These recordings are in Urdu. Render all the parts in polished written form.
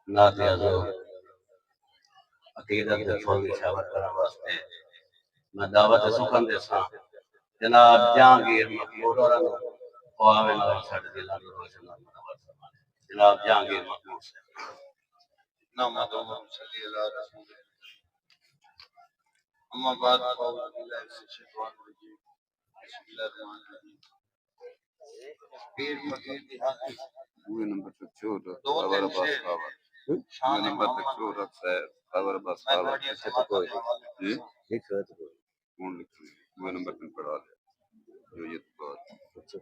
نات یازو عقیدت دے فضل شاور کرن واسطے میں دعوت سکھن دے ساں جناب جہانگیر مقبول اور قوام نال چھڑ دلاں نو روشن منور فرمائے جناب جہانگیر مقبول سے نحمد و صلی اللہ رسول اما بعد اعوذ باللہ من الشیطان الرجیم بسم اللہ الرحمن الرحیم پیر فقیر دی حاضر وہ نمبر تک چھوڑ دو خبر دن بس سے خبر شان نمبر تک چھوڑ رکھ ہے خبر بس خبر سے تو کوئی جی لکھ رہا تو کوئی کون لکھ رہی ہے وہ نمبر تک پڑھا لے جو یہ تو بات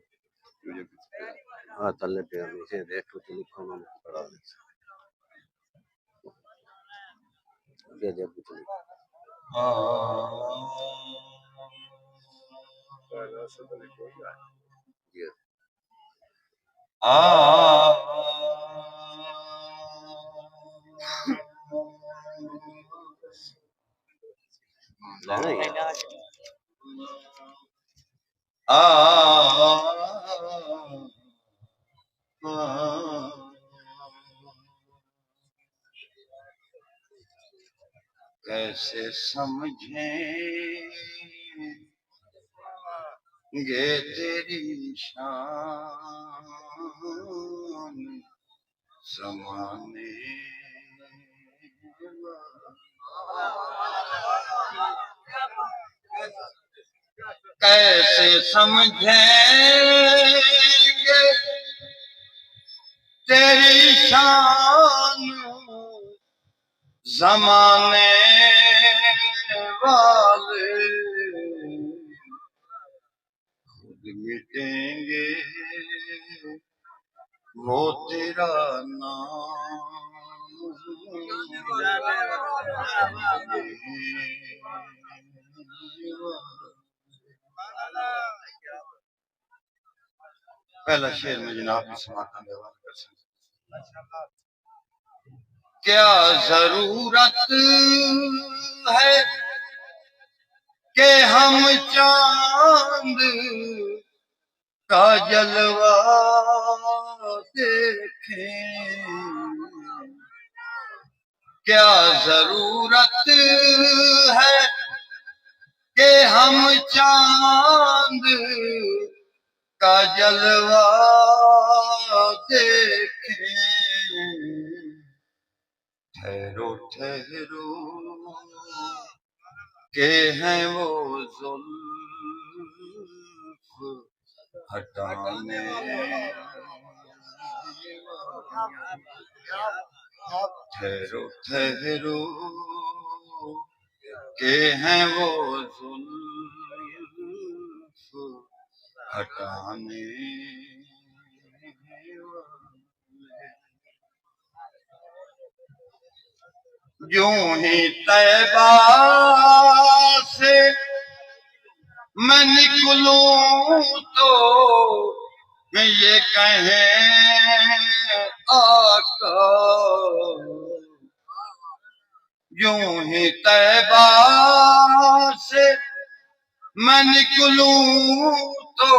جو یہ کچھ ہے ہاں تلے پہ نیچے دیکھ تو لکھو میں پڑھا لے دے دے کچھ لکھ کیسے سمجھیں گے تیری شان زمانے کیسے سمجھیں گے تیری شان زمانے والے خود مٹیں گے وہ تیرا نام پہلا شعر میں جناب کی سماعت میں حوالہ کر سکتے کیا ضرورت ہے کہ ہم چاند کا جلوہ دیکھیں کیا ضرورت ہے کہ ہم چاند کا جلوہ دیکھیں ٹھہرو ٹھہرو کہ ہیں وہ زلف ہٹانے ٹھہرو ٹھہرو کہ ہیں وہ زلف ہٹانے یوں ہی طیبہ سے میں نکلوں تو یہ کہیں آقا یوں ہی طیبہ سے میں نکلوں تو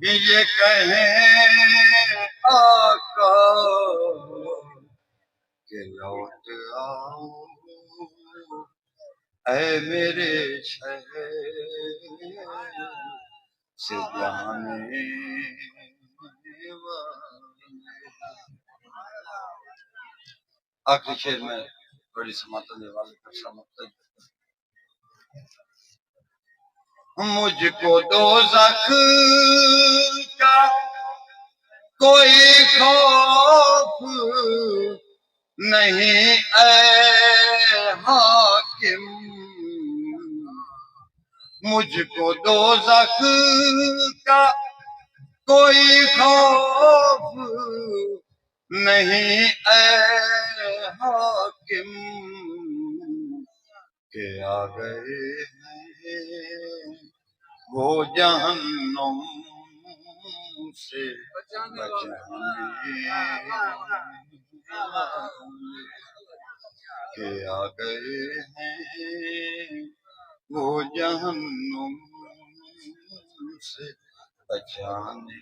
یہ کہیں آقا کہ لوٹ آؤ اے میرے شہر سے جانے آخری شعر میں بڑی سماعت دینے والے پر سمجھتے مجھ کو دوزخ کا کوئی خوف نہیں اے حاکم مجھ کو دوزخ کا کوئی خوف نہیں اے حاکم کہ آ گئے ہیں وہ جہنم سے بچانے کہ آ گئے ہیں وہ جہنم سے بچانے